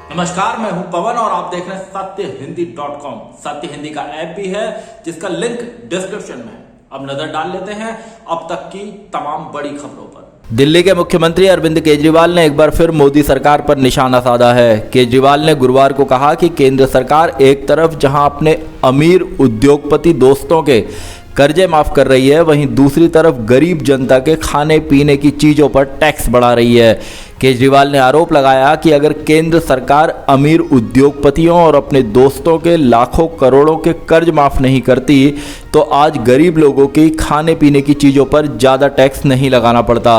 नमस्कार, मैं हूं पवन और आप देख रहे हैं सत्यहिंदी.com। सत्य हिंदी का ऐप भी है जिसका लिंक डिस्क्रिप्शन में है। अब नजर डाल लेते हैं अब तक की तमाम बड़ी खबरों पर। दिल्ली के मुख्यमंत्री अरविंद केजरीवाल ने एक बार फिर मोदी सरकार पर निशाना साधा है। केजरीवाल ने गुरुवार को कहा कि केंद्र सरकार एक तरफ जहां अपने अमीर उद्योगपति दोस्तों के कर्जे माफ कर रही है, वहीं दूसरी तरफ गरीब जनता के खाने पीने की चीजों पर टैक्स बढ़ा रही है। केजरीवाल ने आरोप लगाया कि अगर केंद्र सरकार अमीर उद्योगपतियों और अपने दोस्तों के लाखों करोड़ों के कर्ज माफ नहीं करती तो आज गरीब लोगों की खाने पीने की चीज़ों पर ज़्यादा टैक्स नहीं लगाना पड़ता।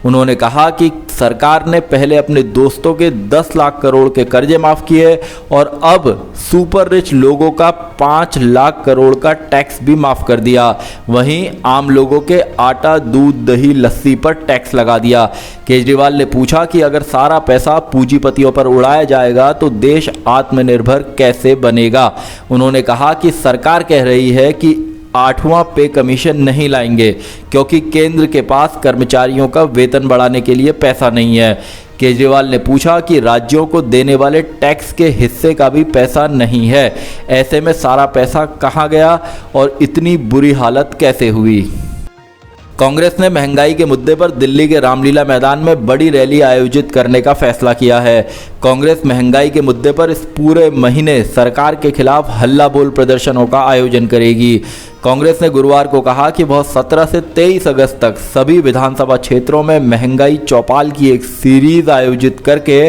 उन्होंने कहा कि सरकार ने पहले अपने दोस्तों के 10 लाख करोड़ के कर्जे माफ़ किए और अब सुपर रिच लोगों का 5 लाख करोड़ का टैक्स भी माफ़ कर दिया। वहीं आम लोगों के आटा, दूध, दही, लस्सी पर टैक्स लगा दिया। केजरीवाल ने पूछा कि अगर सारा पैसा पूंजीपतियों पर उड़ाया जाएगा तो देश आत्मनिर्भर कैसे बनेगा। उन्होंने कहा कि सरकार कह रही है कि 8वां पे कमीशन नहीं लाएंगे क्योंकि केंद्र के पास कर्मचारियों का वेतन बढ़ाने के लिए पैसा नहीं है। केजरीवाल ने पूछा कि राज्यों को देने वाले टैक्स के हिस्से का भी पैसा नहीं है, ऐसे में सारा पैसा कहाँ गया और इतनी बुरी हालत कैसे हुई। कांग्रेस ने महंगाई के मुद्दे पर दिल्ली के रामलीला मैदान में बड़ी रैली आयोजित करने का फैसला किया है। कांग्रेस महंगाई के मुद्दे पर इस पूरे महीने सरकार के खिलाफ हल्ला बोल प्रदर्शनों का आयोजन करेगी। कांग्रेस ने गुरुवार को कहा कि वह 17 से 23 अगस्त तक सभी विधानसभा क्षेत्रों में महंगाई चौपाल की एक सीरीज आयोजित करके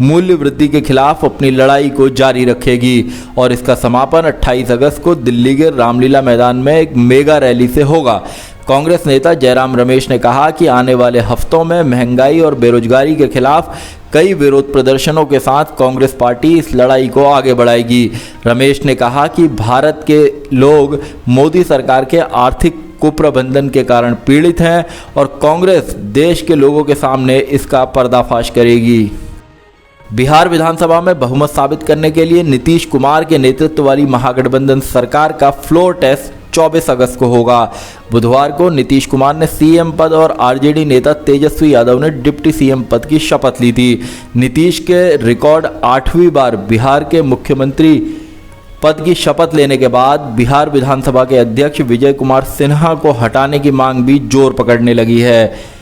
मूल्य वृद्धि के खिलाफ अपनी लड़ाई को जारी रखेगी और इसका समापन 28 अगस्त को दिल्ली के रामलीला मैदान में एक मेगा रैली से होगा। कांग्रेस नेता जयराम रमेश ने कहा कि आने वाले हफ्तों में महंगाई और बेरोजगारी के खिलाफ कई विरोध प्रदर्शनों के साथ कांग्रेस पार्टी इस लड़ाई को आगे बढ़ाएगी। रमेश ने कहा कि भारत के लोग मोदी सरकार के आर्थिक कुप्रबंधन के कारण पीड़ित हैं और कांग्रेस देश के लोगों के सामने इसका पर्दाफाश करेगी। बिहार विधानसभा में बहुमत साबित करने के लिए नीतीश कुमार के नेतृत्व वाली महागठबंधन सरकार का फ्लोर टेस्ट 24 अगस्त को होगा। बुधवार को नीतीश कुमार ने सीएम पद और आरजेडी नेता तेजस्वी यादव ने डिप्टी सीएम पद की शपथ ली थी। नीतीश के रिकॉर्ड 8वीं बार बिहार के मुख्यमंत्री पद की शपथ लेने के बाद बिहार विधानसभा के अध्यक्ष विजय कुमार सिन्हा को हटाने की मांग भी जोर पकड़ने लगी है।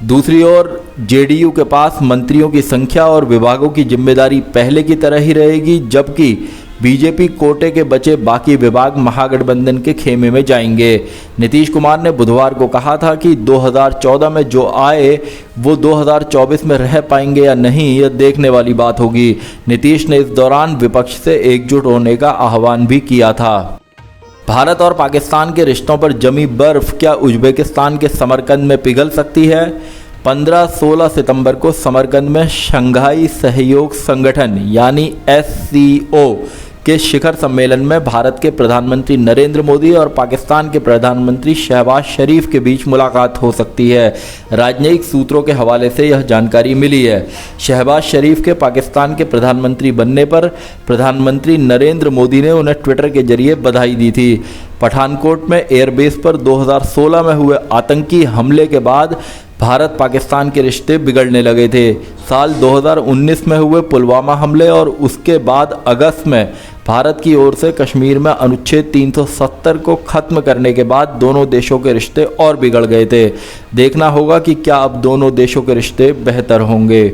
दूसरी ओर जेडीयू के पास मंत्रियों की संख्या और विभागों की जिम्मेदारी पहले की तरह ही रहेगी, जबकि बीजेपी कोटे के बचे बाकी विभाग महागठबंधन के खेमे में जाएंगे। नीतीश कुमार ने बुधवार को कहा था कि 2014 में जो आए वो 2024 में रह पाएंगे या नहीं, यह देखने वाली बात होगी। नीतीश ने इस दौरान विपक्ष से एकजुट होने का आह्वान भी किया था। भारत और पाकिस्तान के रिश्तों पर जमी बर्फ क्या उज्बेकिस्तान के समरकंद में पिघल सकती है। 15-16 सितंबर को समरकंद में शंघाई सहयोग संगठन यानी SCO के शिखर सम्मेलन में भारत के प्रधानमंत्री नरेंद्र मोदी और पाकिस्तान के प्रधानमंत्री शहबाज शरीफ के बीच मुलाकात हो सकती है। राजनयिक सूत्रों के हवाले से यह जानकारी मिली है। शहबाज शरीफ के पाकिस्तान के प्रधानमंत्री बनने पर प्रधानमंत्री नरेंद्र मोदी ने उन्हें ट्विटर के जरिए बधाई दी थी। पठानकोट में एयरबेस पर 2016 में हुए आतंकी हमले के बाद भारत पाकिस्तान के रिश्ते बिगड़ने लगे थे। साल 2019 में हुए पुलवामा हमले और उसके बाद अगस्त में भारत की ओर से कश्मीर में अनुच्छेद 370 को खत्म करने के बाद दोनों देशों के रिश्ते और बिगड़ गए थे। देखना होगा कि क्या अब दोनों देशों के रिश्ते बेहतर होंगे।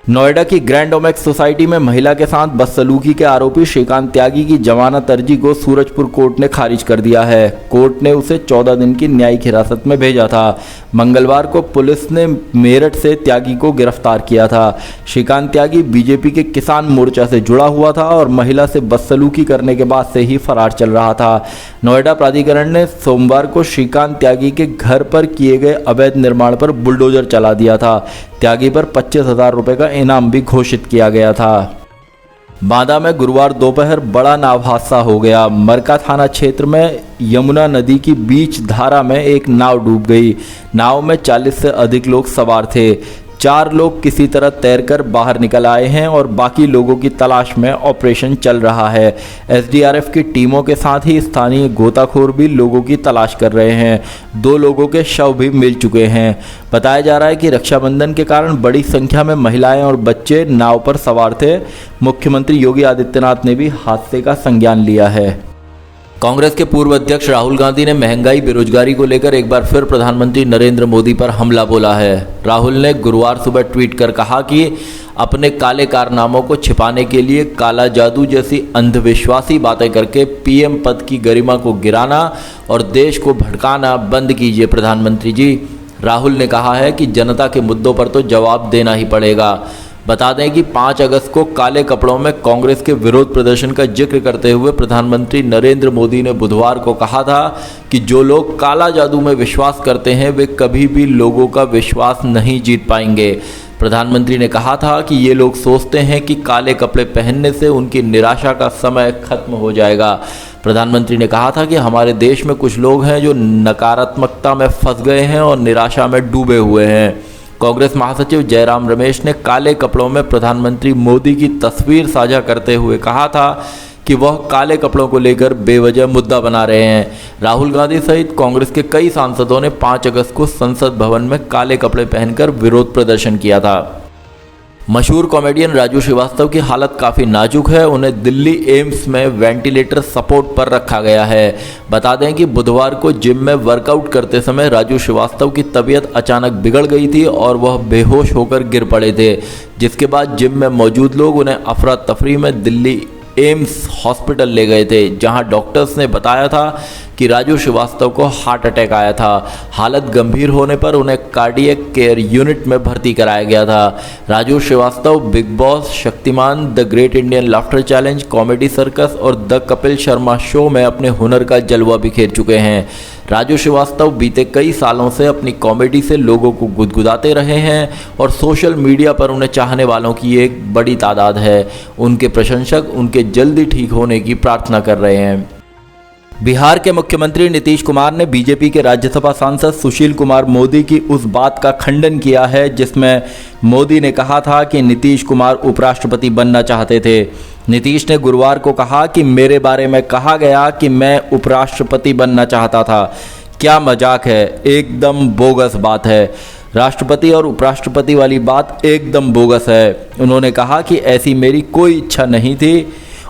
नोएडा की ग्रैंड ओमेक्स सोसाइटी में महिला के साथ बदसलूकी के आरोपी श्रीकांत त्यागी की जमानत अर्जी को सूरजपुर कोर्ट ने खारिज कर दिया है। कोर्ट ने उसे 14 दिन की न्यायिक हिरासत में भेजा था। मंगलवार को पुलिस ने मेरठ से त्यागी को गिरफ्तार किया था। श्रीकांत त्यागी बीजेपी के किसान मोर्चा से जुड़ा हुआ था और महिला से बदसलूकी करने के बाद से ही फरार चल रहा था। नोएडा प्राधिकरण ने सोमवार को श्रीकांत त्यागी के घर पर किए गए अवैध निर्माण पर बुलडोजर चला दिया था। त्यागी पर 25,000 रुपये का इनाम भी घोषित किया गया था। बांदा में गुरुवार दोपहर बड़ा नाव हादसा हो गया। मरका थाना क्षेत्र में यमुना नदी की बीच धारा में एक नाव डूब गई। नाव में 40 से अधिक लोग सवार थे। 4 लोग किसी तरह तैरकर बाहर निकल आए हैं और बाकी लोगों की तलाश में ऑपरेशन चल रहा है। एसडीआरएफ की टीमों के साथ ही स्थानीय गोताखोर भी लोगों की तलाश कर रहे हैं। 2 लोगों के शव भी मिल चुके हैं। बताया जा रहा है कि रक्षाबंधन के कारण बड़ी संख्या में महिलाएं और बच्चे नाव पर सवार थे। मुख्यमंत्री योगी आदित्यनाथ ने भी हादसे का संज्ञान लिया है। कांग्रेस के पूर्व अध्यक्ष राहुल गांधी ने महंगाई बेरोजगारी को लेकर एक बार फिर प्रधानमंत्री नरेंद्र मोदी पर हमला बोला है। राहुल ने गुरुवार सुबह ट्वीट कर कहा कि अपने काले कारनामों को छिपाने के लिए काला जादू जैसी अंधविश्वासी बातें करके पीएम पद की गरिमा को गिराना और देश को भड़काना बंद कीजिए प्रधानमंत्री जी। राहुल ने कहा है कि जनता के मुद्दों पर तो जवाब देना ही पड़ेगा। बता दें कि 5 अगस्त को काले कपड़ों में कांग्रेस के विरोध प्रदर्शन का जिक्र करते हुए प्रधानमंत्री नरेंद्र मोदी ने बुधवार को कहा था कि जो लोग काला जादू में विश्वास करते हैं वे कभी भी लोगों का विश्वास नहीं जीत पाएंगे। प्रधानमंत्री ने कहा था कि ये लोग सोचते हैं कि काले कपड़े पहनने से उनकी निराशा का समय खत्म हो जाएगा। प्रधानमंत्री ने कहा था कि हमारे देश में कुछ लोग हैं जो नकारात्मकता में फंस गए हैं और निराशा में डूबे हुए हैं। कांग्रेस महासचिव जयराम रमेश ने काले कपड़ों में प्रधानमंत्री मोदी की तस्वीर साझा करते हुए कहा था कि वह काले कपड़ों को लेकर बेवजह मुद्दा बना रहे हैं। राहुल गांधी सहित कांग्रेस के कई सांसदों ने 5 अगस्त को संसद भवन में काले कपड़े पहनकर विरोध प्रदर्शन किया था। मशहूर कॉमेडियन राजू श्रीवास्तव की हालत काफ़ी नाजुक है। उन्हें दिल्ली एम्स में वेंटिलेटर सपोर्ट पर रखा गया है। बता दें कि बुधवार को जिम में वर्कआउट करते समय राजू श्रीवास्तव की तबीयत अचानक बिगड़ गई थी और वह बेहोश होकर गिर पड़े थे, जिसके बाद जिम में मौजूद लोग उन्हें अफरा तफरी में दिल्ली एम्स हॉस्पिटल ले गए थे, जहां डॉक्टर्स ने बताया था कि राजू श्रीवास्तव को हार्ट अटैक आया था। हालत गंभीर होने पर उन्हें कार्डियक केयर यूनिट में भर्ती कराया गया था। Raju Srivastava Bigg Boss, Shaktimaan, the great Indian laughter challenge, comedy circus और द कपिल शर्मा शो में अपने हुनर का जलवा बिखेर चुके हैं। राजू श्रीवास्तव बीते कई सालों से अपनी कॉमेडी से लोगों को गुदगुदाते रहे हैं और सोशल मीडिया पर उन्हें चाहने वालों की एक बड़ी तादाद है। उनके प्रशंसक उनके जल्दी ठीक होने की प्रार्थना कर रहे हैं। बिहार के मुख्यमंत्री नीतीश कुमार ने बीजेपी के राज्यसभा सांसद सुशील कुमार मोदी की उस बात का खंडन किया है जिसमें मोदी ने कहा था कि नीतीश कुमार उपराष्ट्रपति बनना चाहते थे। नीतीश ने गुरुवार को कहा कि मेरे बारे में कहा गया कि मैं उपराष्ट्रपति बनना चाहता था। क्या मजाक है, एकदम बोगस बात है। राष्ट्रपति और उपराष्ट्रपति वाली बात एकदम बोगस है। उन्होंने कहा कि ऐसी मेरी कोई इच्छा नहीं थी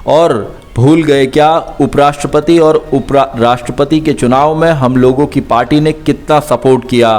और भूल गए क्या, उपराष्ट्रपति और राष्ट्रपति के चुनाव में हम लोगों की पार्टी ने कितना सपोर्ट किया।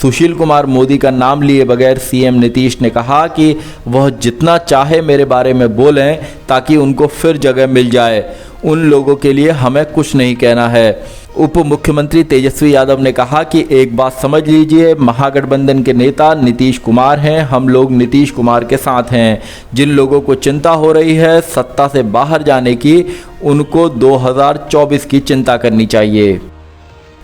सुशील कुमार मोदी का नाम लिए बगैर सीएम नीतीश ने कहा कि वह जितना चाहे मेरे बारे में बोलें ताकि उनको फिर जगह मिल जाए। उन लोगों के लिए हमें कुछ नहीं कहना है। उप मुख्यमंत्री तेजस्वी यादव ने कहा कि एक बात समझ लीजिए, महागठबंधन के नेता नीतीश कुमार हैं। हम लोग नीतीश कुमार के साथ हैं। जिन लोगों को चिंता हो रही है सत्ता से बाहर जाने की, उनको 2024 की चिंता करनी चाहिए।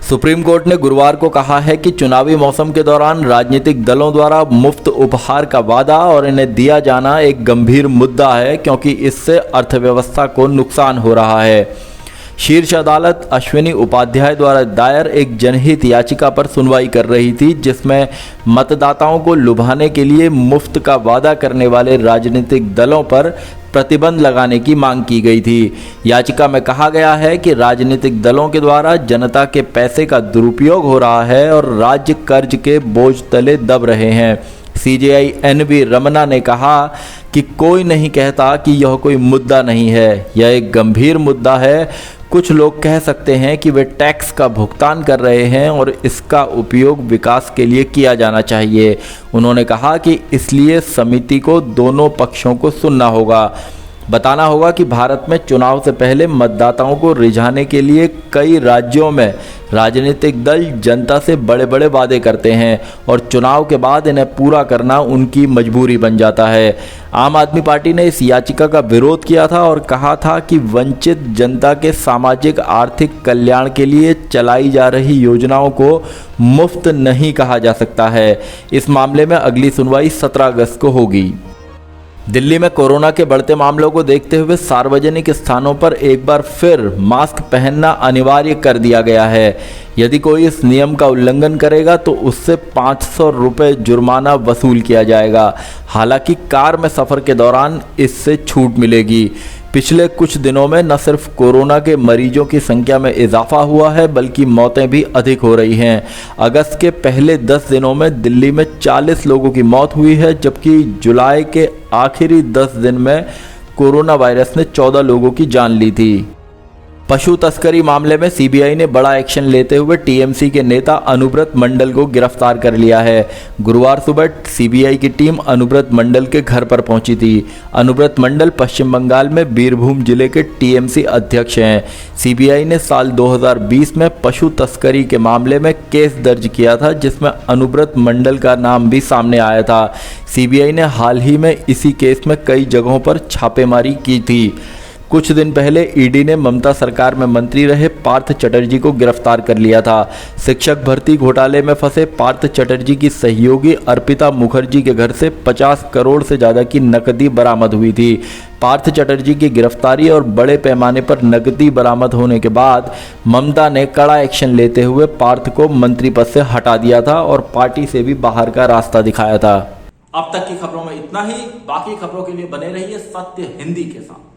सुप्रीम कोर्ट ने गुरुवार को कहा है कि चुनावी मौसम के दौरान राजनीतिक दलों द्वारा मुफ्त उपहार का वादा और इन्हें दिया जाना एक गंभीर मुद्दा है, क्योंकि इससे अर्थव्यवस्था को नुकसान हो रहा है। शीर्ष अदालत अश्विनी उपाध्याय द्वारा दायर एक जनहित याचिका पर सुनवाई कर रही थी, जिसमें मतदाताओं को लुभाने के लिए मुफ्त का वादा करने वाले राजनीतिक दलों पर प्रतिबंध लगाने की मांग की गई थी। याचिका में कहा गया है कि राजनीतिक दलों के द्वारा जनता के पैसे का दुरुपयोग हो रहा है और राज्य कर्ज के बोझ तले दब रहे हैं। सीजेआई एनवी रमना ने कहा कि कोई नहीं कहता कि यह कोई मुद्दा नहीं है, यह एक गंभीर मुद्दा है। कुछ लोग कह सकते हैं कि वे टैक्स का भुगतान कर रहे हैं और इसका उपयोग विकास के लिए किया जाना चाहिए। उन्होंने कहा कि इसलिए समिति को दोनों पक्षों को सुनना होगा। बताना होगा कि भारत में चुनाव से पहले मतदाताओं को रिझाने के लिए कई राज्यों में राजनीतिक दल जनता से बड़े बड़े वादे करते हैं और चुनाव के बाद इन्हें पूरा करना उनकी मजबूरी बन जाता है। आम आदमी पार्टी ने इस याचिका का विरोध किया था और कहा था कि वंचित जनता के सामाजिक आर्थिक कल्याण के लिए चलाई जा रही योजनाओं को मुफ्त नहीं कहा जा सकता है। इस मामले में अगली सुनवाई 17 अगस्त को होगी। दिल्ली में कोरोना के बढ़ते मामलों को देखते हुए सार्वजनिक स्थानों पर एक बार फिर मास्क पहनना अनिवार्य कर दिया गया है। यदि कोई इस नियम का उल्लंघन करेगा तो उससे 500 रुपये जुर्माना वसूल किया जाएगा। हालांकि कार में सफ़र के दौरान इससे छूट मिलेगी। पिछले कुछ दिनों में न सिर्फ कोरोना के मरीजों की संख्या में इजाफा हुआ है बल्कि मौतें भी अधिक हो रही हैं। अगस्त के पहले 10 दिनों में दिल्ली में 40 लोगों की मौत हुई है, जबकि जुलाई के आखिरी 10 दिन में कोरोना वायरस ने 14 लोगों की जान ली थी। पशु तस्करी मामले में सीबीआई ने बड़ा एक्शन लेते हुए टीएमसी के नेता अनुब्रत मंडल को गिरफ्तार कर लिया है। गुरुवार सुबह सीबीआई की टीम अनुब्रत मंडल के घर पर पहुंची थी। अनुब्रत मंडल पश्चिम बंगाल में बीरभूम जिले के टीएमसी अध्यक्ष हैं। सीबीआई ने साल 2020 में पशु तस्करी के मामले में केस दर्ज किया था, जिसमें अनुब्रत मंडल का नाम भी सामने आया था। सीबीआई ने हाल ही में इसी केस में कई जगहों पर छापेमारी की थी। कुछ दिन पहले ईडी ने ममता सरकार में मंत्री रहे पार्थ चटर्जी को गिरफ्तार कर लिया था। शिक्षक भर्ती घोटाले में फंसे पार्थ चटर्जी की सहयोगी अर्पिता मुखर्जी के घर से 50 करोड़ से ज़्यादा की नकदी बरामद हुई थी। पार्थ चटर्जी की गिरफ्तारी और बड़े पैमाने पर नकदी बरामद होने के बाद ममता ने कड़ा एक्शन लेते हुए पार्थ को मंत्री पद से हटा दिया था और पार्टी से भी बाहर का रास्ता दिखाया था। अब तक की खबरों में इतना ही। बाकी खबरों के लिए बने रहिए सत्य हिंदी के साथ।